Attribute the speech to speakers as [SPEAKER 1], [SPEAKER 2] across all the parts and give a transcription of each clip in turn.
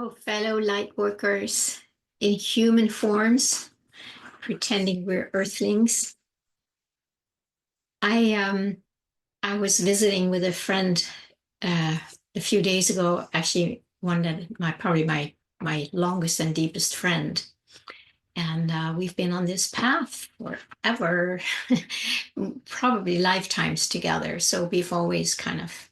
[SPEAKER 1] Hello, fellow light workers in human forms, pretending we're earthlings. I I was visiting with a friend uh, a few days ago, actually one that my longest and deepest friend. And we've been on this path forever, probably lifetimes together. So we've always kind of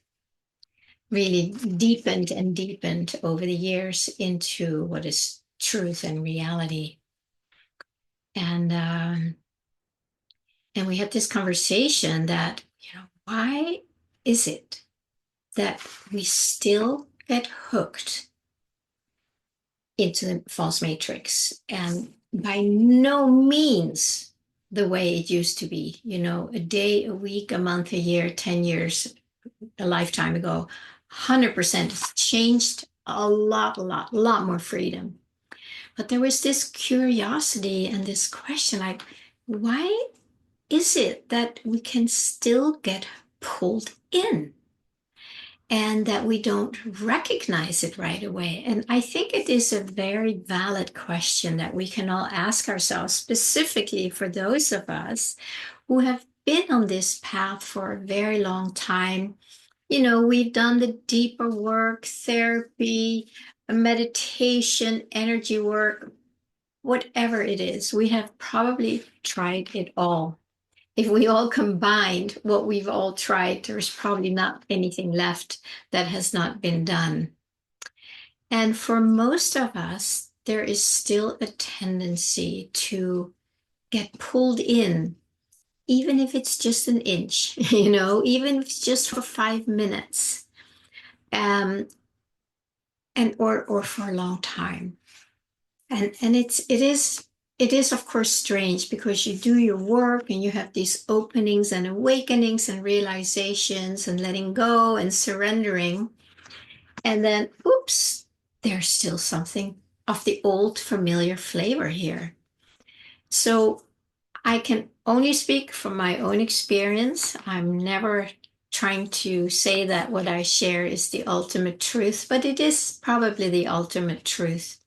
[SPEAKER 1] really deepened and deepened over the years into what is truth and reality. And and we had this conversation that, why is it that we still get hooked into the false matrix, and by no means the way it used to be, a day, a week, a month, a year, 10 years, a lifetime ago. 100% it's changed a lot more freedom. But there was this curiosity and this question, like, why is it that we can still get pulled in and that we don't recognize it right away? And I think it is a very valid question that we can all ask ourselves, specifically for those of us who have been on this path for a very long time. We've done the deeper work, therapy, meditation, energy work, whatever it is. We have probably tried it all. If we all combined what we've all tried, there's probably not anything left that has not been done. And for most of us, there is still a tendency to get pulled in, even if it's just an inch, even if it's just for 5 minutes, and or for a long time. And it is of course strange, because you do your work and you have these openings and awakenings and realizations and letting go and surrendering, and then oops, there's still something of the old familiar flavor here. So I can only speak from my own experience. I'm never trying to say that what I share is the ultimate truth, but it is probably the ultimate truth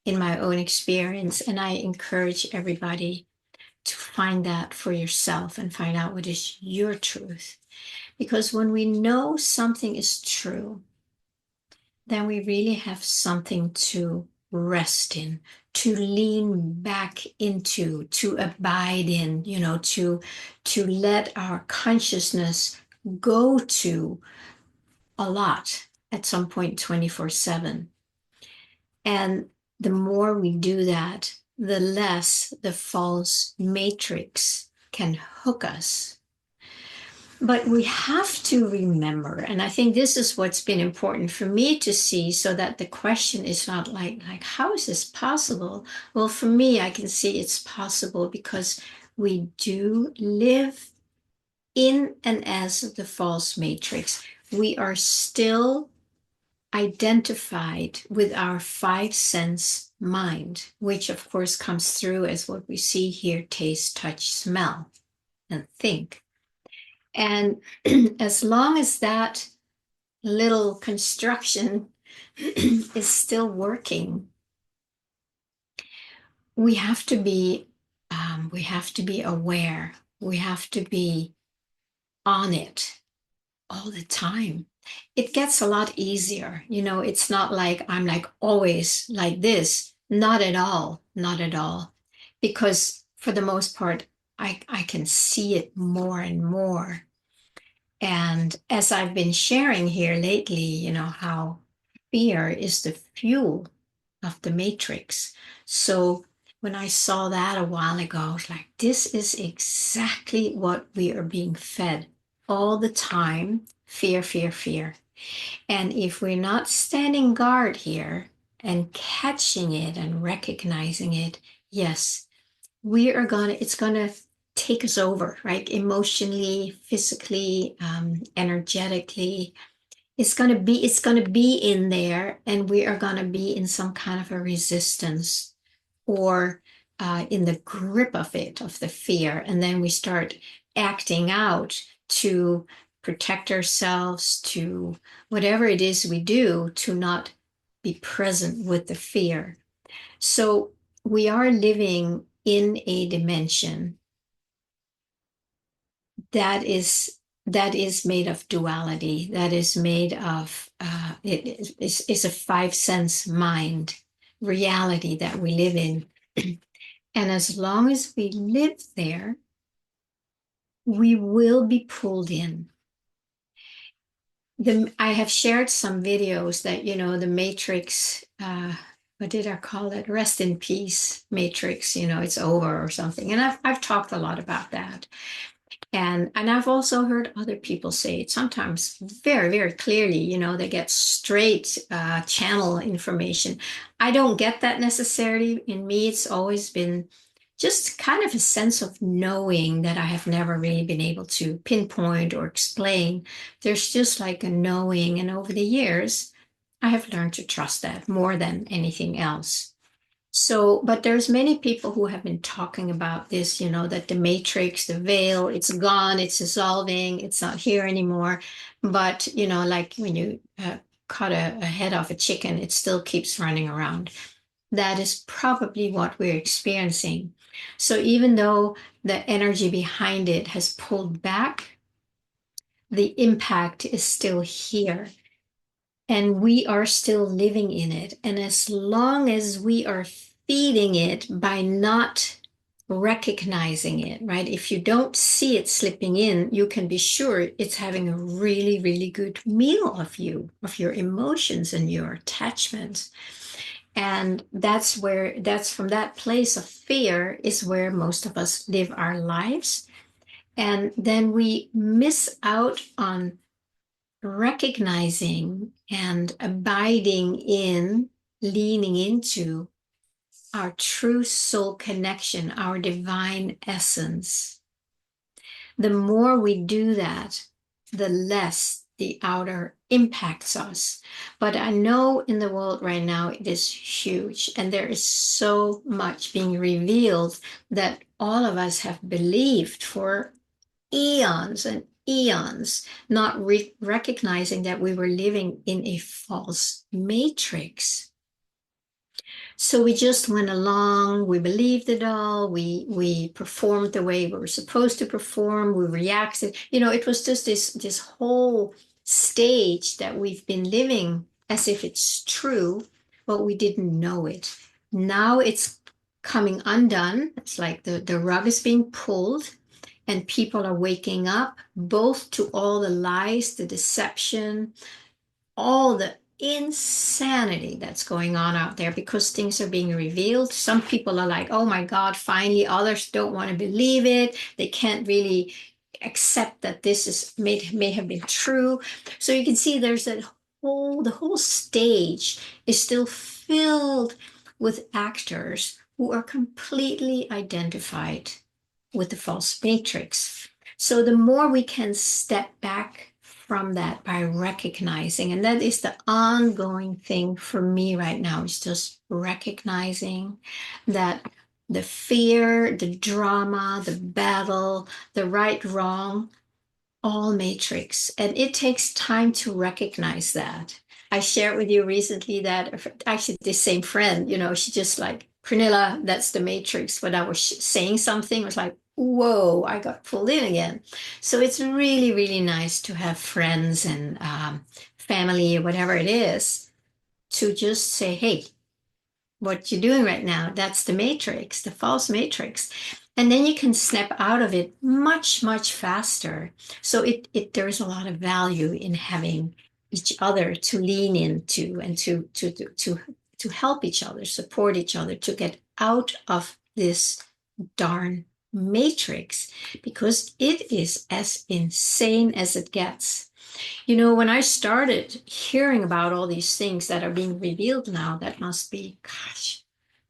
[SPEAKER 1] in my own experience. And I encourage everybody to find that for yourself and find out what is your truth. Because when we know something is true, then we really have something to rest in, to lean back into, to abide in, to let our consciousness go to a lot at some point 24/7. And the more we do that, the less the false matrix can hook us. But we have to remember, and I think this is what's been important for me to see, so that the question is not like how is this possible? Well, for me, I can see it's possible because we do live in and as the false matrix. We are still identified with our five sense mind, which of course comes through as what we see, hear, taste, touch, smell, and think. And as long as that little construction is still working, we have to be aware. We have to be on it all the time. It gets a lot easier. It's not like I'm like always like this. Not at all. Not at all. Because for the most part, I can see it more and more. And as I've been sharing here lately, how fear is the fuel of the matrix. So when I saw that a while ago, I was like, this is exactly what we are being fed all the time. Fear, fear, fear. And if we're not standing guard here and catching it and recognizing it, yes, it's gonna take us over, right? Emotionally, physically, energetically. It's gonna be in there, and we are gonna be in some kind of a resistance, or in the grip of it, of the fear. And then we start acting out to protect ourselves, to whatever it is we do, to not be present with the fear. So we are living in a dimension that is made of duality, that is made of is a five sense mind reality that we live in. And as long as we live there, we will be pulled in. I have shared some videos that, the Matrix, what did I call it? Rest in peace, Matrix, it's over or something. And I've talked a lot about that. And I've also heard other people say it sometimes very, very clearly, they get straight channel information. I don't get that necessarily. In me, it's always been just kind of a sense of knowing that I have never really been able to pinpoint or explain. There's just like a knowing. And over the years, I have learned to trust that more than anything else. So, but there's many people who have been talking about this, that the matrix, the veil, it's gone, it's dissolving, it's not here anymore. But, like when you cut a head off a chicken, it still keeps running around. That is probably what we're experiencing. So even though the energy behind it has pulled back, the impact is still here. And we are still living in it. And as long as we are feeding it by not recognizing it, right? If you don't see it slipping in, you can be sure it's having a really, really good meal of you, of your emotions and your attachments. And that's from that place of fear is where most of us live our lives. And then we miss out on recognizing and abiding in, leaning into our true soul connection, our divine essence. The more we do that, the less the outer impacts us. But I know in the world right now it is huge, and there is so much being revealed that all of us have believed for eons and eons, not recognizing that we were living in a false matrix. So we just went along, we believed it all, we performed the way we were supposed to perform, we reacted. It was just this whole stage that we've been living as if it's true, but we didn't know it. Now it's coming undone. It's like the rug is being pulled and people are waking up both to all the lies, the deception, all the insanity that's going on out there because things are being revealed. Some people are like, oh my God, finally. Others don't want to believe it. They can't really accept that this may have been true. So you can see there's the whole stage is still filled with actors who are completely identified with the false matrix. So the more we can step back from that by recognizing, and that is the ongoing thing for me right now, is just recognizing that the fear, the drama, the battle, the right, wrong, all matrix. And it takes time to recognize that. I shared with you recently that actually the same friend, she just like, Pranilla, that's the matrix. When I was saying something, it was like, whoa, I got pulled in again. So it's really, really nice to have friends and family or whatever it is to just say, hey, what you're doing right now, that's the matrix, the false matrix. And then you can snap out of it much, much faster. So there's a lot of value in having each other to lean into and to help each other, support each other, to get out of this darn matrix, because it is as insane as it gets. When I started hearing about all these things that are being revealed now, that must be, gosh,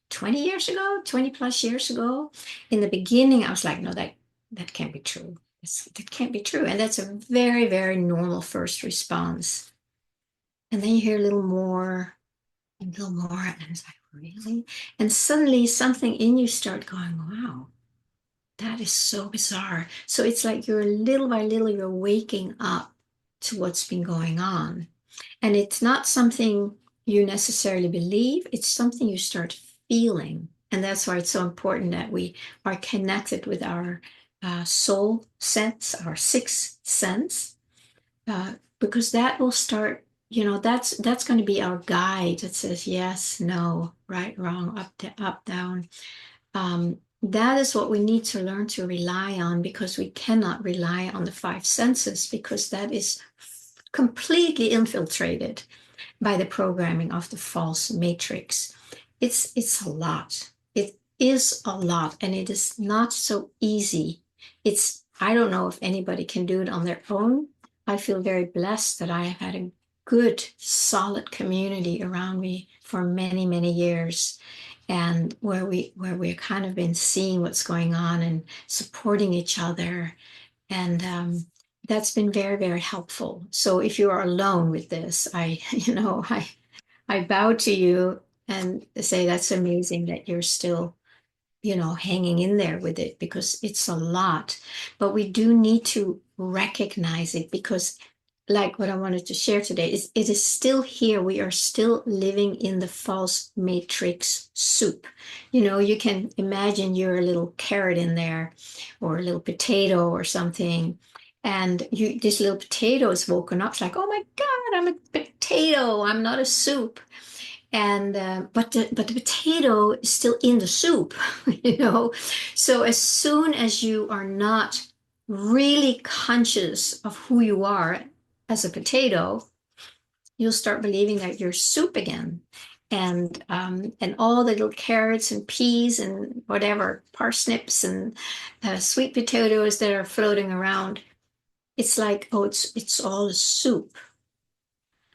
[SPEAKER 1] 20 years ago, 20 plus years ago. In the beginning, I was like, no, that can't be true. That can't be true. And that's a very, very normal first response. And then you hear a little more, and it's like, really? And suddenly something in you start going, wow, that is so bizarre. So it's like you're little by little, you're waking up to what's been going on. And it's not something you necessarily believe. It's something you start feeling. And that's why it's so important that we are connected with our soul sense, our sixth sense, because that will start, that's going to be our guide that says yes, no, right, wrong, up, down. That is what we need to learn to rely on, because we cannot rely on the five senses, because that is completely infiltrated by the programming of the false matrix. It's a lot. It is a lot, and it is not so easy. I don't know if anybody can do it on their own. I feel very blessed that I have had a good, solid community around me for many, many years, and where we've kind of been seeing what's going on and supporting each other. And that's been very, very helpful. So if you are alone with this, I bow to you and say that's amazing that you're still, hanging in there with it, because it's a lot. But we do need to recognize it, because like what I wanted to share today is it is still here. We are still living in the false matrix soup. You can imagine you're a little carrot in there, or a little potato or something. And this little potato is woken up. It's like, oh my God, I'm a potato. I'm not a soup. And but the potato is still in the soup, you know. So as soon as you are not really conscious of who you are as a potato, you'll start believing that you're soup again. And all the little carrots and peas and whatever parsnips and sweet potatoes that are floating around, it's like, oh, it's all a soup.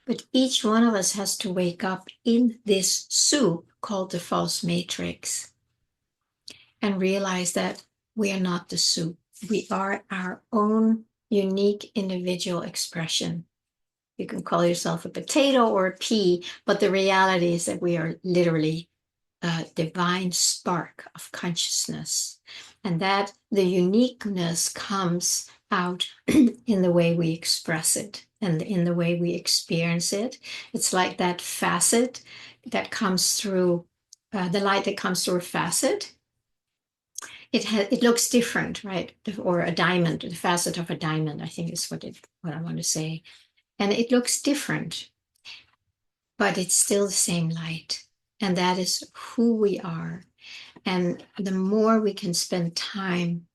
[SPEAKER 1] But each one of us has to wake up in this soup called the false matrix and realize that we are not the soup. We are our own unique individual expression. You can call yourself a potato or a pea, but the reality is that we are literally a divine spark of consciousness. And that the uniqueness comes out in the way we express it and in the way we experience it. It's like that facet that comes through the light that comes through a facet. It looks different, right? Or a diamond, the facet of a diamond, I think is what I want to say. And it looks different, but it's still the same light. And that is who we are. And the more we can spend time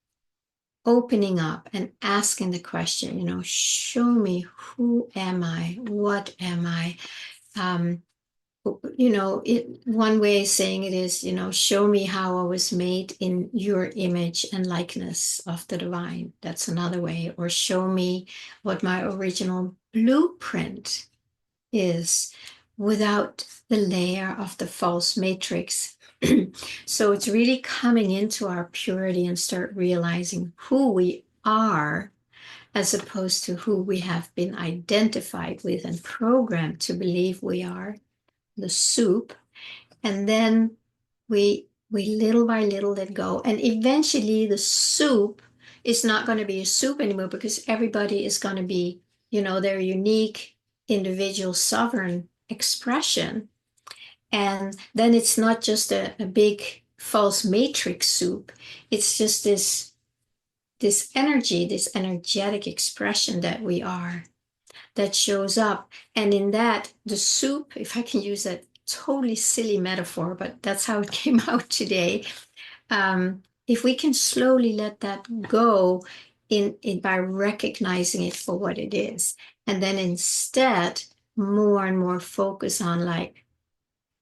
[SPEAKER 1] opening up and asking the question, show me, who am I? What am I? One way of saying it is, show me how I was made in your image and likeness of the divine. That's another way. Or show me what my original blueprint is without the layer of the false matrix. So it's really coming into our purity and start realizing who we are, as opposed to who we have been identified with and programmed to believe we are, the soup. And then we little by little let go. And eventually the soup is not going to be a soup anymore, because everybody is going to be, their unique individual sovereign expression. And then it's not just a big false matrix soup. It's just this energy, this energetic expression that we are, that shows up. And in that, the soup, if I can use that totally silly metaphor, but that's how it came out today. If we can slowly let that go by recognizing it for what it is, and then instead more and more focus on, like,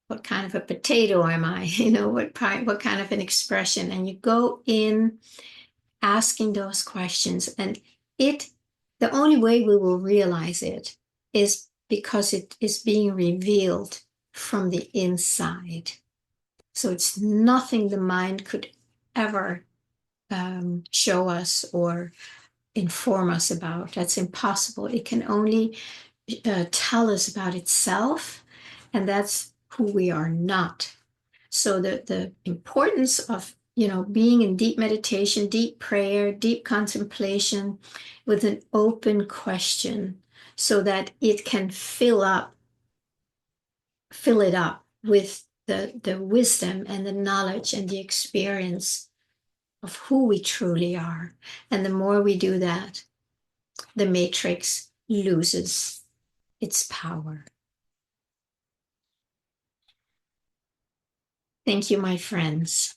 [SPEAKER 1] what kind of a potato am I? What kind of an expression? And you go in asking those questions, and the only way we will realize it is because it is being revealed from the inside. So it's nothing the mind could ever show us or inform us about. That's impossible. It can only tell us about itself, and that's who we are not. So the importance of being in deep meditation, deep prayer, deep contemplation with an open question, so that it can fill up fill it up with the wisdom and the knowledge and the experience of who we truly are. And the more we do that, the matrix loses its power. Thank you, my friends.